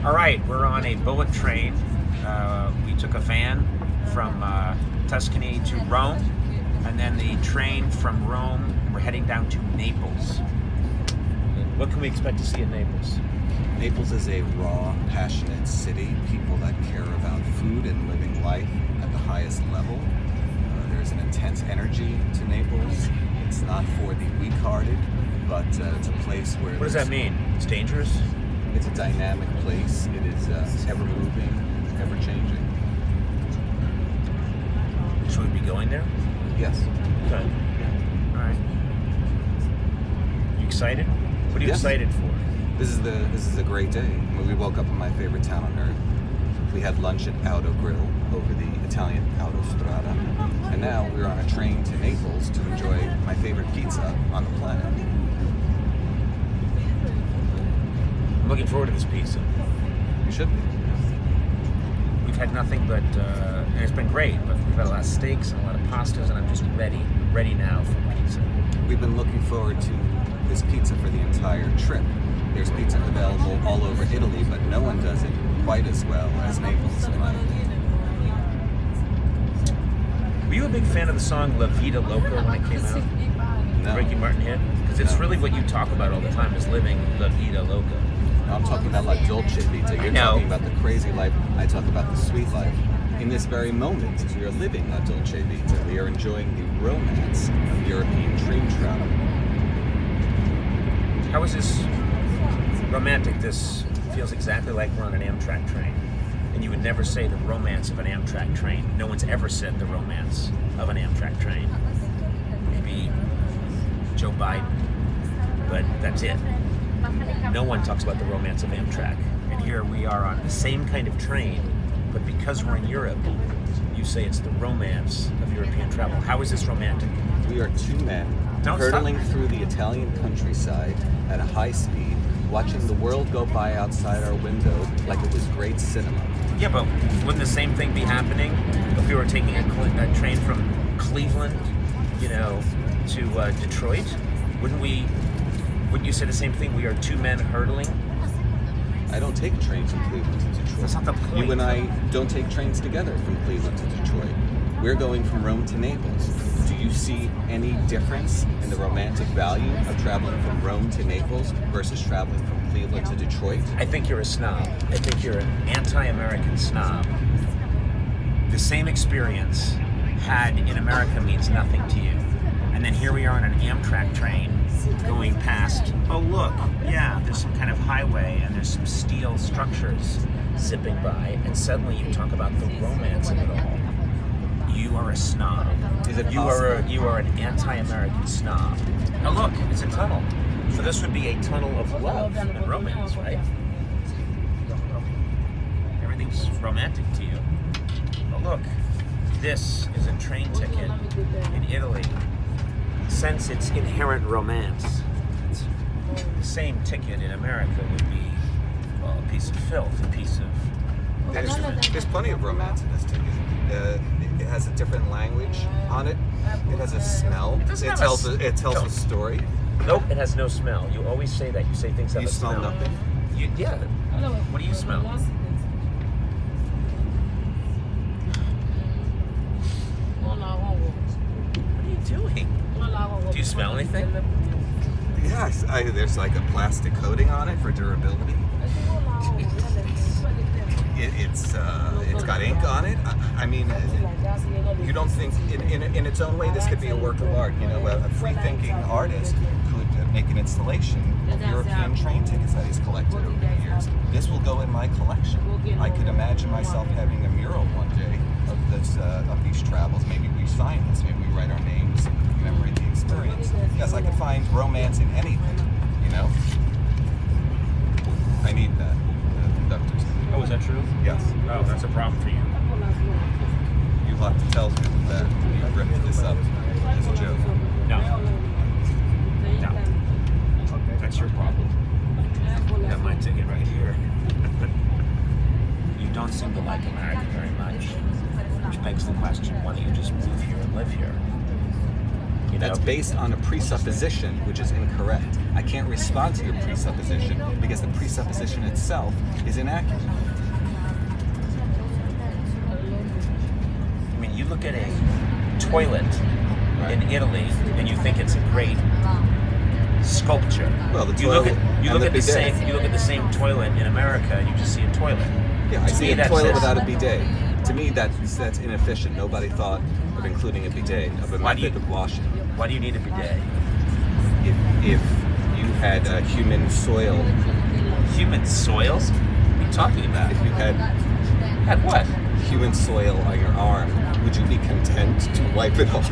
All right, we're on a bullet train. We took a van from Tuscany to Rome, and then the train from Rome, and we're heading down to Naples. What can we expect to see in Naples? Naples is a raw, passionate city. People that care about food and living life at the highest level. There's an intense energy to Naples. It's not for the weak-hearted, but it's a place where... What does that mean? It's dangerous? It's a dynamic place. It is ever-moving, ever-changing. Should we be going there? Yes. Okay. All right. You excited? What are you excited for? This is a great day. We woke up in my favorite town on earth. We had lunch at Auto Grill over the Italian Autostrada, and now we're on a train to Naples to enjoy my favorite pizza on the planet. I'm looking forward to this pizza. You should be. We've had nothing but, and it's been great, but we've had a lot of steaks and a lot of pastas, and I'm just ready now for pizza. We've been looking forward to this pizza for the entire trip. There's pizza available all over Italy, but no one does it quite as well as Naples, in my opinion. Were you a big fan of the song La Vida Loca when it came out? No. Ricky Martin hit? Because it's really what you talk about all the time, is living La Vida Loca. I'm talking about La Dolce Vita. You're talking about the crazy life. I talk about the sweet life. In this very moment, we are living La Dolce Vita. We are enjoying the romance of European train travel. How is this romantic? This feels exactly like we're on an Amtrak train. And you would never say the romance of an Amtrak train. No one's ever said the romance of an Amtrak train. Maybe Joe Biden, but that's it. No one talks about the romance of Amtrak. And here we are on the same kind of train, but because we're in Europe, you say it's the romance of European travel. How is this romantic? We are two men hurtling through the Italian countryside at a high speed, watching the world go by outside our window like it was great cinema. Yeah, but wouldn't the same thing be happening if we were taking a train from Cleveland, to Detroit? Wouldn't you say the same thing? We are two men hurtling? I don't take a train from Cleveland to Detroit. That's not the point. You and I don't take trains together from Cleveland to Detroit. We're going from Rome to Naples. Do you see any difference in the romantic value of traveling from Rome to Naples versus traveling from Cleveland to Detroit? I think you're a snob. I think you're an anti-American snob. The same experience had in America means nothing to you. And then here we are on an Amtrak train going past, oh look, yeah, there's some kind of highway and there's some steel structures zipping by, and suddenly you talk about the romance of it all. You are a snob. You are an anti-American snob. Now look, it's a tunnel. So this would be a tunnel of love and romance, right? Everything's romantic to you. But look, this is a train ticket in Italy. Sense its inherent romance. The same ticket in America would be, well, a piece of filth, a piece of excrement. There's plenty of romance in this ticket. It has a different language on it. It has a smell. It tells a story. Nope, it has no smell. You always say that. You say things have a smell. You smell nothing? Yeah. What do you smell? What are you doing? Do you smell anything? Yes, there's like a plastic coating on it for durability. It's got ink on it. I mean, you don't think in its own way this could be a work of art? A free-thinking artist could make an installation of European train tickets that he's collected over the years. This will go in my collection. I could imagine myself having a mural one day of these travels. Maybe we sign this. Maybe we write our names and commemorate the experience. Yes, I could find romance in anything. I need that. Conductors. Oh, is that true? Yes. Oh, that's a problem for you. You'll have to tell them that you ripped this up as a joke. No. That's your problem. You have my ticket right here. You don't seem to like America very much. Which begs the question, why don't you just move here and live here? You know? That's based on a presupposition, which is incorrect. I can't respond to your presupposition because the presupposition itself is inaccurate. I mean, you look at a toilet in Italy and you think it's a great sculpture. Well, the you look toilet at you and look the at the bidet. same you look at the same toilet in America and you just see a toilet. Yeah, I To see me, a that's toilet it. without a bidet. To me, that's inefficient. Nobody thought of including a bidet, of a Why do method you- of washing. Why do you need a bidet? If you had human soil, Human soils? What are you talking about? if you had Had what? human soil on your arm, would you be content to wipe it off?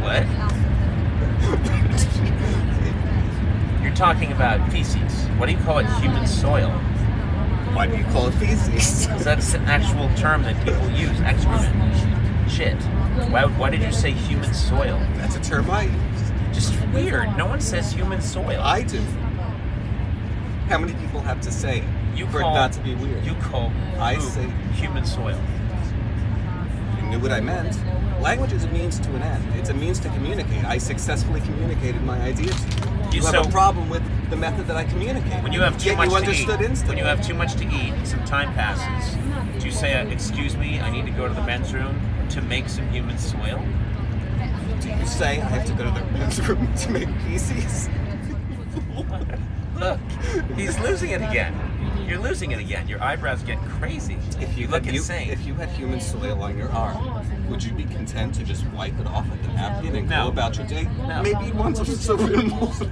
What? You're talking about feces. What do you call it? Human soil? Why do you call it feces? Because that's an actual term that people use. Excrement. Shit. Why did you say human soil? That's a term I use. Just weird. No one says human soil. I do. How many people have to say it for it not to be weird? You call I poop say- human soil. You knew what I meant. Language is a means to an end. It's a means to communicate. I successfully communicated my idea to you. You have a problem with the method that I communicate. When you have too Yet much you to understood eat, instantly. when you have too much to eat, some time passes. Do you say, "Excuse me, I need to go to the men's room to make some human soil"? Do you say I have to go to the men's room to make feces? Look, he's losing it again. You're losing it again. Your eyebrows get crazy. You look insane. If you had human soil on your arm, would you be content to just wipe it off with the napkin and No. go about your day? No. Maybe once of soap and water.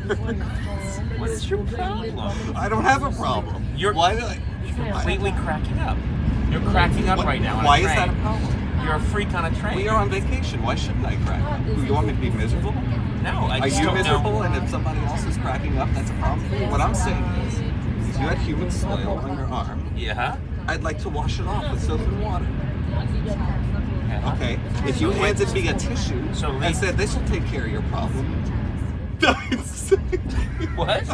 What is your problem? I don't have a problem. Why did I? You're completely cracking up. You're cracking up right now. On Why a is train. that a problem? You're a freak on a train. We are on vacation. Why shouldn't I crack up? You want me to be miserable? No, I Are just you don't miserable? know. And if somebody else is cracking up, that's a problem for you? What I'm saying is, if you had human soil on your arm, Yeah. I'd like to wash it off with soap and water. Yeah. Okay. If you handed me a tissue So and Lee- said this will take care of your problem, I'd say, What?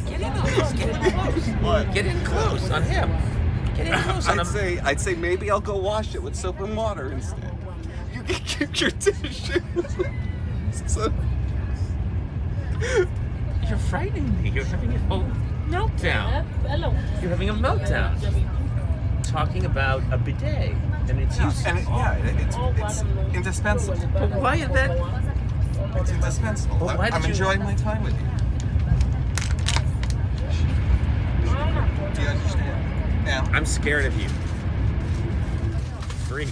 Get in close. Get in close. What? Get in close on him. Get in close on him. I'd say maybe I'll go wash it with soap and water instead. You can keep your tissue. So, You're frightening me. You're having a whole meltdown. You're having a meltdown. Talking about a bidet and its use. and it's indispensable. But why is that? It's indispensable. Well, why I'm did you- enjoying my time with you. Do you understand? Now, I'm scared of you. Freak.